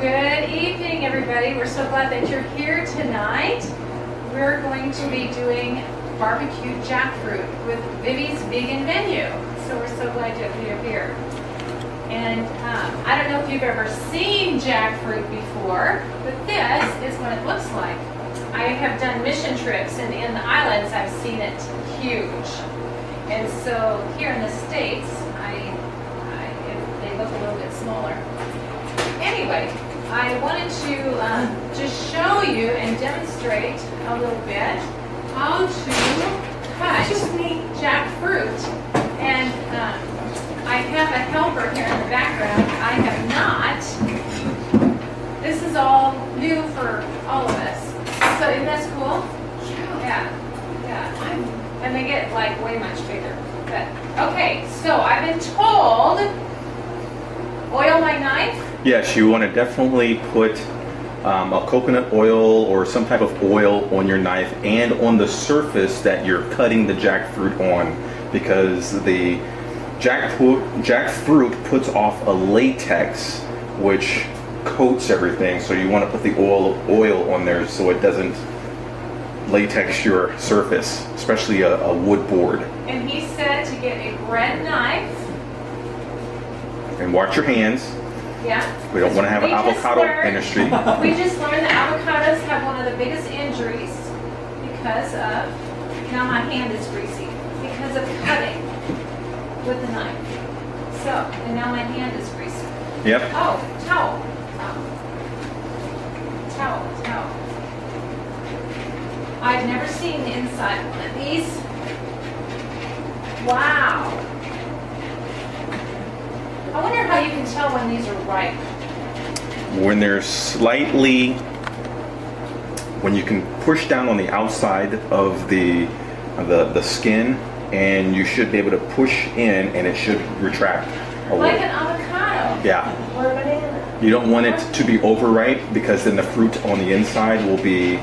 Good evening, everybody. We're so glad that you're here tonight. We're going to be doing barbecue jackfruit with Vivi's Vegan Menu. So we're so glad you're here. And I don't know if you've ever seen jackfruit before, but this is what it looks like. I have done mission trips, and in the islands I've seen it huge. And so here in the States, they look a little bit smaller. Anyway, I wanted to just show you and demonstrate a little bit how to cut jackfruit. And I have a helper here in the background. I have not. This is all new for all of us. So isn't that cool? Yeah. And they get like way much bigger. But okay, so I've been told, oil my knife. Yes, you want to definitely put a coconut oil or some type of oil on your knife and on the surface that you're cutting the jackfruit on, because the jackfruit puts off a latex which coats everything. So you want to put the oil on there so it doesn't latex your surface, especially a wood board. And he said to get a bread knife. And watch your hands. Yeah. We don't want to have an avocado industry. We just learned that avocados have one of the biggest injuries because of, now my hand is greasy, because of cutting with the knife. So, and now my hand is greasy. Yep. Oh, towel. I've never seen the inside one of these. Wow. I wonder how you can tell when these are ripe. When they're slightly, when you can push down on the outside of the skin, and you should be able to push in and it should retract a like little. an avocado. Yeah. Or a banana. You don't want it to be overripe, because then the fruit on the inside will be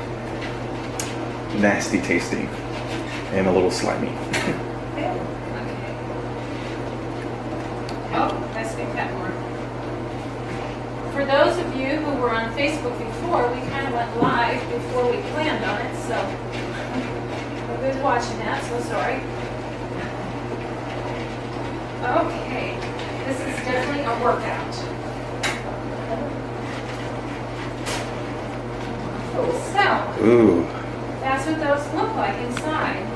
nasty tasting and a little slimy. Okay. Oh, let's get that more. For those of you who were on Facebook before, we kind of went live before we planned on it, so nobody's watching that, so sorry. Okay, this is definitely a workout. So, Ooh. that's what those look like inside.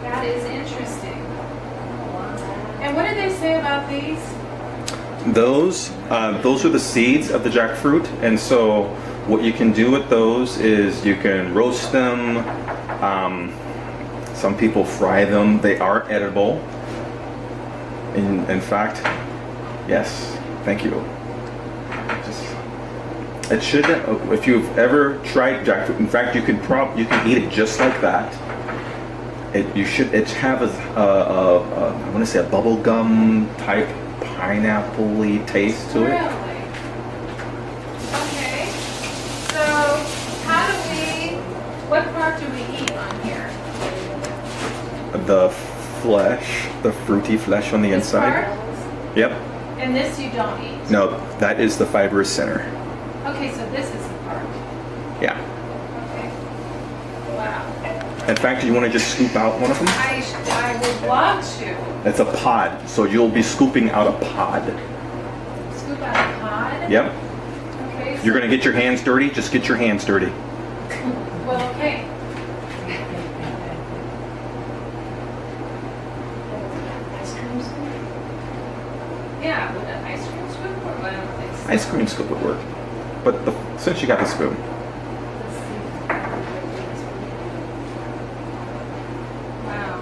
That is interesting. And what did they say about these? Those are the seeds of the jackfruit, and so what you can do with those is you can roast them. Some people fry them. They are edible. In fact, yes. Thank you. It should. If you've ever tried jackfruit, in fact, you can eat it just like that. It have I want to say a bubble gum type pineapple-y taste to it. Really? Okay. So, what part do we eat on here? The flesh, the fruity flesh on the This inside. part? Yep. And this you don't eat? No, that is the fibrous center. Okay, so this is the part. Yeah. Okay. Wow. In fact, you want to just scoop out one of them? I would love to. It's a pod, so you'll be scooping out a pod. Scoop out a pod? Yep. Okay. You're going to get your hands dirty? Just get your hands dirty. Well, okay. Yeah, would an ice cream scoop or what? I don't think so. Ice cream scoop would work. But since you got the spoon. Wow.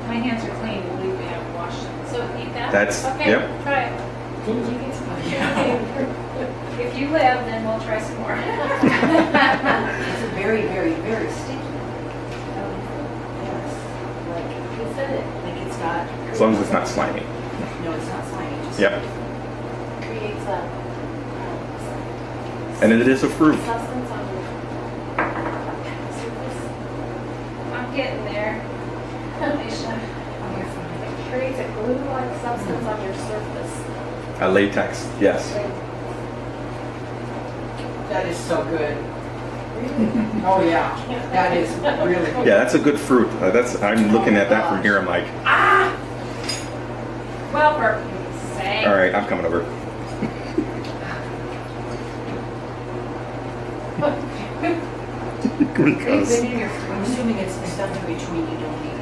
My hands are clean, believe me, I've washed them. So eat that? That's, okay, yep. Try it. If you live, then we'll try some more. It's very, very, very sticky. Yes. Like you said it. Like it's not. As long as it's not slimy. No, it's not slimy. Just Yep. creates a And it is a fruit. substance on your surface. I'm getting there. Alicia. On your phone. It creates a glue-like substance on your surface. A latex, yes. That is so good. Oh, yeah. That is really good. Yeah, that's a good fruit. I'm looking at that from here. I'm like, Ah! Well, for sake. all right, I'm coming over. Because I'm assuming it's the stuff in between you don't need.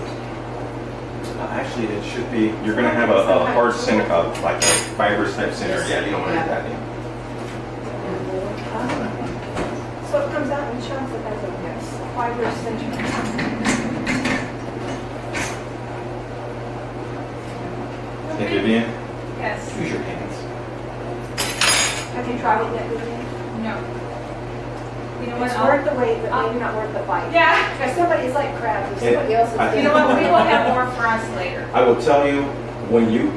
actually, it should be. You're gonna have a hard center, like a fibrous type center. Yeah, you don't want to have that. In. So it comes out in chunks that has a fibrous center. Hey, Vivian, Yes. use your hands. Have you tried it yet, Vivian? No. You know what? It's worth the wait, but maybe not worth the fight. Yeah. Because somebody's like crabs, if somebody else is I You doing know what? it. We will have more for us later. I will tell you, when you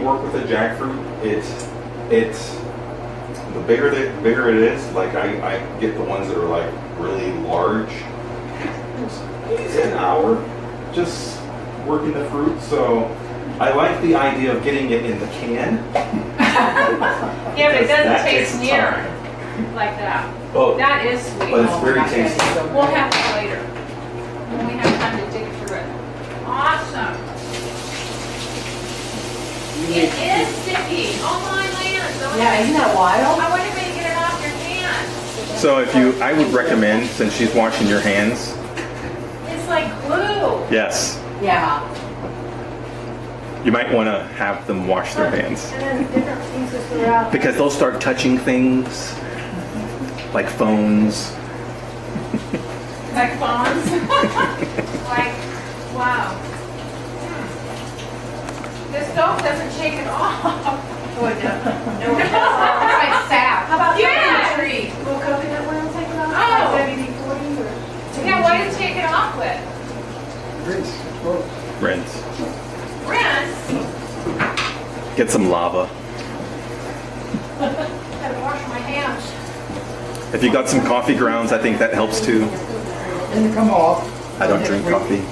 work with a jackfruit, it's the bigger it is. Like I get the ones that are like really large. It's an hour just working the fruit. So I like the idea of getting it in the can. Yeah, but it That doesn't takes taste near time. like that. Oh, That is sweet. but it's Oh, very gosh, that is tasty. so good. We'll have it later, when we have time to dig through it. Awesome. It is sticky. Oh my land. Yeah, isn't that wild? I wonder if you get it off your hand. So I would recommend, since she's washing your hands, It's like glue. yes, Yeah. you might want to have them wash their hands And then different pieces throughout. because they'll start touching things like phones. Like phones. Like, wow. The stove doesn't shake it off. Oh, it does. No, it It's doesn't. like sap. How about Yeah. coconut tree? Will coconut oil take it off? Oh. Like WD-40 or? Yeah, what did it take it off with? Rinse. Rinse. Get some lava. Gotta wash my hands. If you got some coffee grounds, I think that helps too. Didn't come off. I don't drink coffee.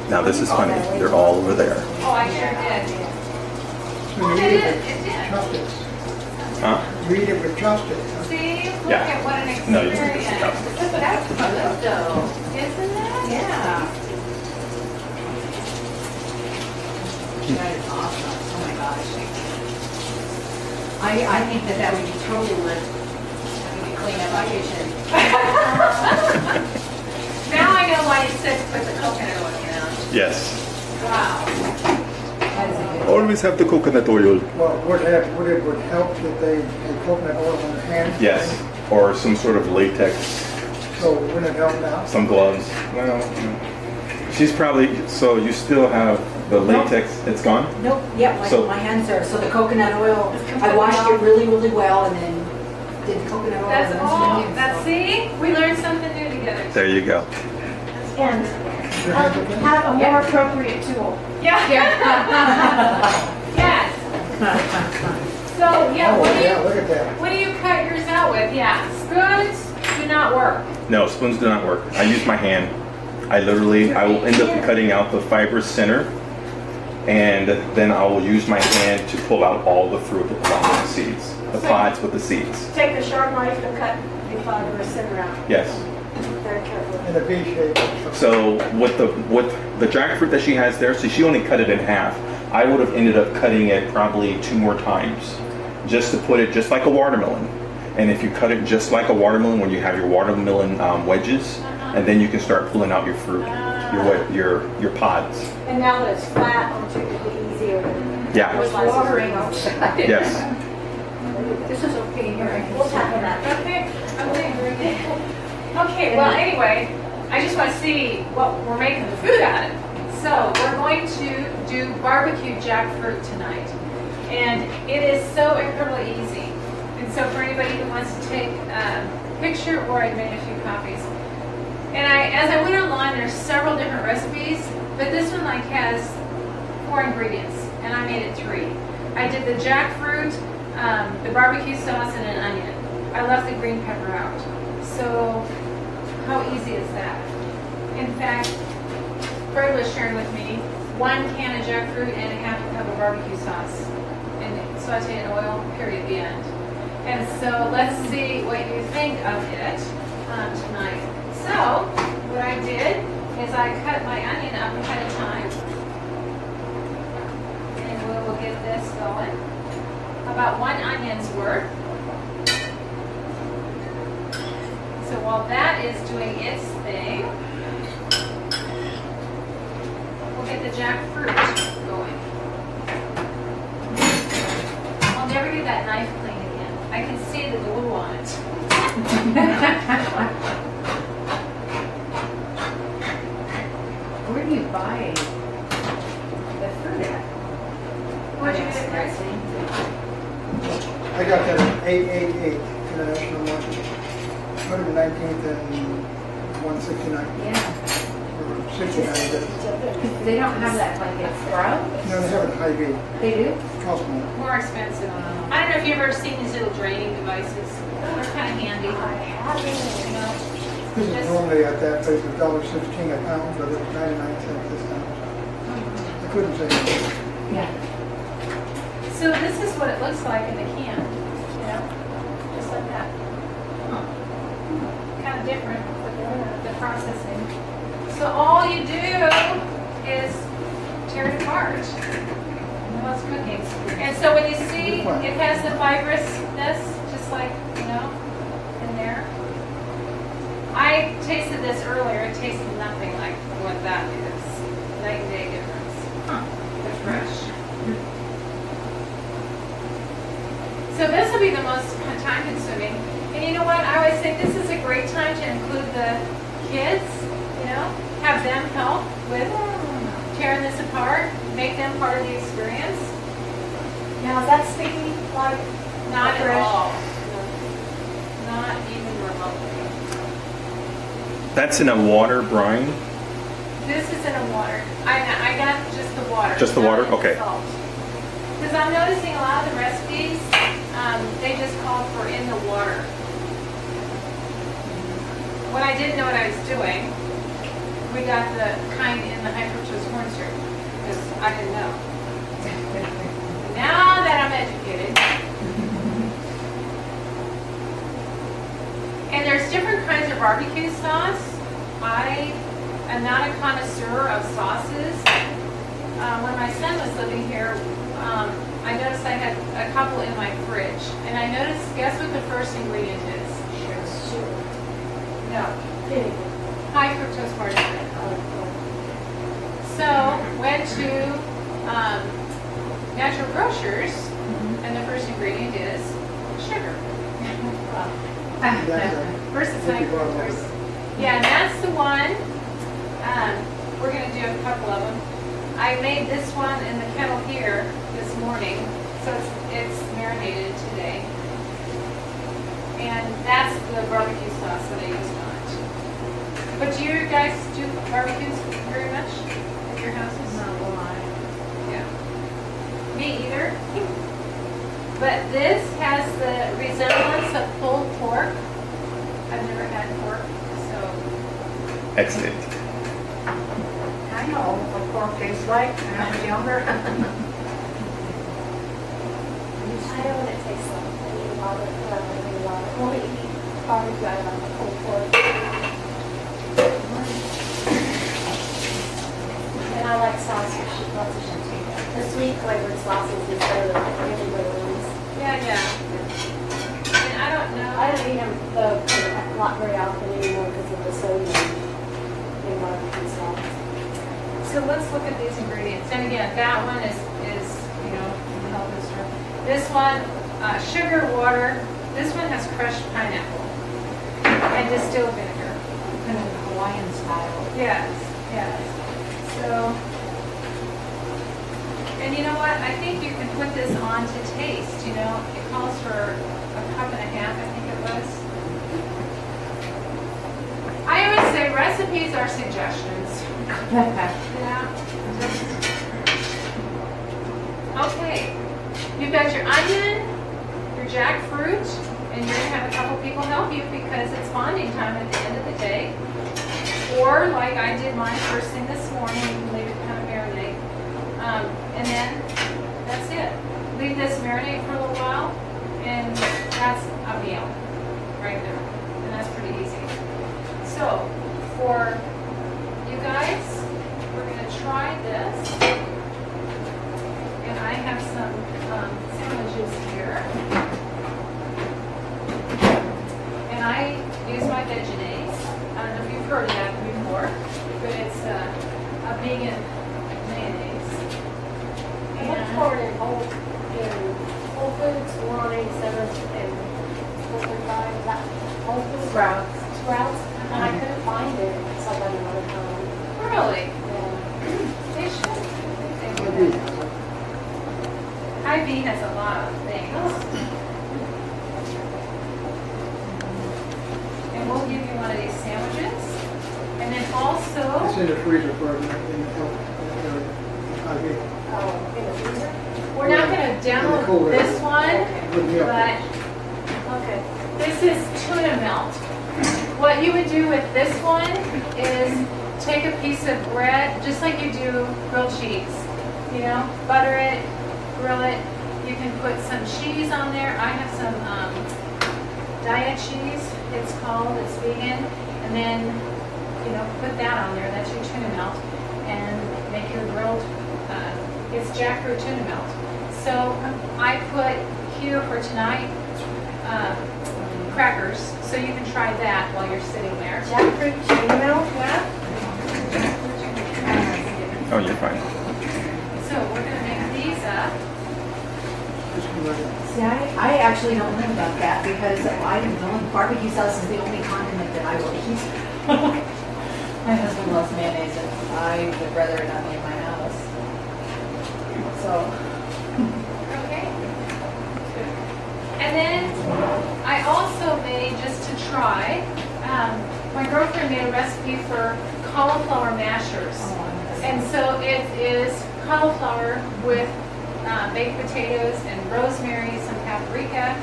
Now this is funny. They're all over there. Oh, I sure did. So you It eat is, it it with did. chopsticks. Huh? You eat it with chopsticks. huh? See, look Yeah. at what an experience. No, you can just pick up. That's good though, isn't it? Yeah. That is awesome. Oh my gosh. I think that would be totally worth having to clean up my kitchen. Now I know why you said to put the coconut oil down. Yes. Wow. That is a good. Always have the coconut oil. Well, would it would help that they had coconut oil on their hands? Yes. Or some sort of latex, So wouldn't it help now? some gloves. Well, she's probably, so you still have the latex, it's gone? Nope, yeah, So- my hands are, so the coconut oil, It's I completely washed it off. really, really well and then did the coconut oil. That's and all, then that's, see, we learned something new together. There you go. And Your hands okay? have a more appropriate tool. Yeah. Yes. So, yeah, Oh, what do yeah, you, look at that. what do you cut yours out with? Yeah, spoons do not work. No, spoons do not work. I use my hand. I will end up cutting out the fibrous center, and then I will use my hand to pull out all the fruit along with the seeds, the pods with the seeds. Take the sharp knife and cut the fibrous center out Yes. very carefully. In a V shape. So with the jackfruit that she has there, so she only cut it in half. I would have ended up cutting it probably 2 more times, just to put it just like a watermelon. And if you cut it just like a watermelon, when you have your watermelon wedges, and then you can start pulling out your fruit, your pods. And now that it's flat, it'll be easier. Yeah. With watering outside. Yes. This is okay here. We'll tackle that. Okay, okay, well, anyway, I just want to see what we're making the food out of. So, we're going to do barbecue jackfruit tonight. And it is so incredibly easy. And so for anybody who wants to take a picture, or I made a few copies. And as I went online, there's several different recipes, but this one has 4 ingredients, and I made it 3. I did the jackfruit, the barbecue sauce, and an onion. I left the green pepper out. So how easy is that? In fact, Fred was sharing with me 1 can of jackfruit and a half a cup of barbecue sauce. and saute in oil, period, the end. And so let's see what you think of it tonight. So what I did is I cut my onion up ahead of time. And we will get this going. About 1 onion's worth. So while that is doing its thing, we'll get the jackfruit going. I'll never get that knife clean again. I can see the glue on it. Where do you buy the fruit at? Where'd you get it, Grace? I got that at 888 International Market, 119th and 169, Yeah. or 69, I guess. They don't have that like at Sprouts? No, they have it at Hy-Vee, They do? cost more. More expensive. I don't know if you've ever seen these little draining devices. They're kind of handy. You know, This is normally at that place, $1.16 a pound, but it's 99 cents this time. I couldn't say no. Yeah. so this is what it looks like in the can, you know, just like that. Kind of different with the processing. So all you do is tear it apart while it's cooking. And so when you see it has the fibrousness, just like, you know, in there. I tasted this earlier. It tasted nothing like what that is. Night and day difference. It's fresh. So this will be the most time consuming. And you know what? I always think this is a great time to include the kids, you know, have them help with tearing this apart, make them part of the experience. Now, is that sticky like? Not at Fresh. all. Not even remotely. That's in a water brine. This is in a water. I got just the water. Just the water? Okay. Because I'm noticing a lot of the recipes, they just call for in the water. When I didn't know what I was doing, we got the kind in the high fructose corn syrup because I didn't know. Now that I'm educated, and there's different kinds of barbecue sauce. I am not a connoisseur of sauces. When my son was living here, I noticed I had a couple in my fridge, and I noticed, guess what the first ingredient is? Sugar. No, Vinegar. high fructose corn syrup. So went to Natural Grocers, and the first ingredient is sugar. Versus high fructose. Yeah, and that's the one. We're going to do a couple of them. I made this one in the kettle here this morning, so it's marinated today. And that's the barbecue sauce that I used on it. But do you guys do barbecues very much at your houses? Not a lot. Yeah. Me either. But this has the resemblance of pulled pork. I've never had pork, so. Excellent. I know what pork tastes like when I was younger. I know what it tastes like. I eat a lot of it. I eat a lot of it. Only eat barbecue. I like the pulled pork. And I like sausage. Lots of shit. The sweet flavored sauces is better than the really good ones. Yeah. And I don't know. I don't eat them though not very often anymore because of the sodium in barbecue sauce. So let's look at these ingredients. And again, that one is you know, health stuff. This one, sugar, water. This one has crushed pineapple and distilled vinegar. Kind of Hawaiian style. Yes. So, and you know what? I think you can put this on to taste. You know, it calls for a cup and a half, I think it was. I always say recipes are suggestions. Yeah. Okay. You've got your onion, your jackfruit, and you're going to have a couple people help you because it's bonding time at the end of the day. Or, like I did mine first thing this morning, you can leave it kind of marinate. And then that's it. Leave this marinate for a little while, and that's a meal right there. And that's pretty easy. So, for you guys, we're going to try this. And I have some sandwiches here. And I use my Veggies. I don't know if you've heard of that before, but it's a vegan mayonnaise. I look forward in Whole Foods, 187th and Whole Foods Drive, is that Whole Foods? Sprouts, and I couldn't find it, so I got another time. Really? Yeah. They should. They do. Hy-Vee has a lot of things. And we'll give you one of these sandwiches. And then It's also, in the freezer for in the area. Oh, in the freezer? we're not going to In the demo cooler. this one, With milk. but Okay. this is tuna melt. What you would do with this one is take a piece of bread, just like you do grilled cheese. You know, butter it, grill it. You can put some cheese on there. I have some diet cheese, it's called, it's vegan. And then, you know, put that on there, that's your tuna melt. And make your grilled, it's JackFruit tuna melt. So I put here for tonight crackers, so you can try that while you're sitting there. JackFruit tuna melt? Yeah. Oh, you're fine. So we're gonna make these up. See, I actually don't know about that because I don't know, barbecue sauce is the only condiment that I will eat. My husband loves mayonnaise and I would rather it not be in my house. So, Okay. And then I also made, just to try, my girlfriend made a recipe for cauliflower mashers. And so it is cauliflower with baked potatoes and rosemary, some paprika,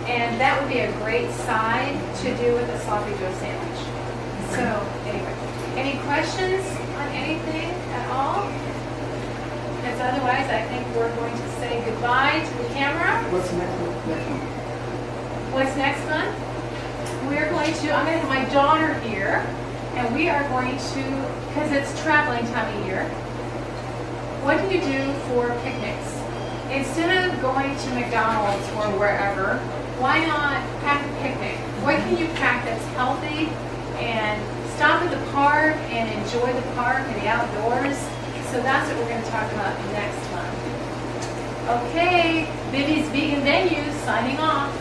and that would be a great side to do with a sloppy joe sandwich. So anyway, any questions on anything at all? Because otherwise I think we're going to say goodbye to the camera. What's next one? What's next month? We're going to, I'm going to have my daughter here, and we are going to, because it's traveling time of year, what do you do for picnics? Instead of going to McDonald's or wherever, why not pack a picnic? What can you pack that's healthy and stop at the park and enjoy the park and the outdoors? So that's what we're going to talk about next month. Okay, Vivi's Vegan Venues signing off.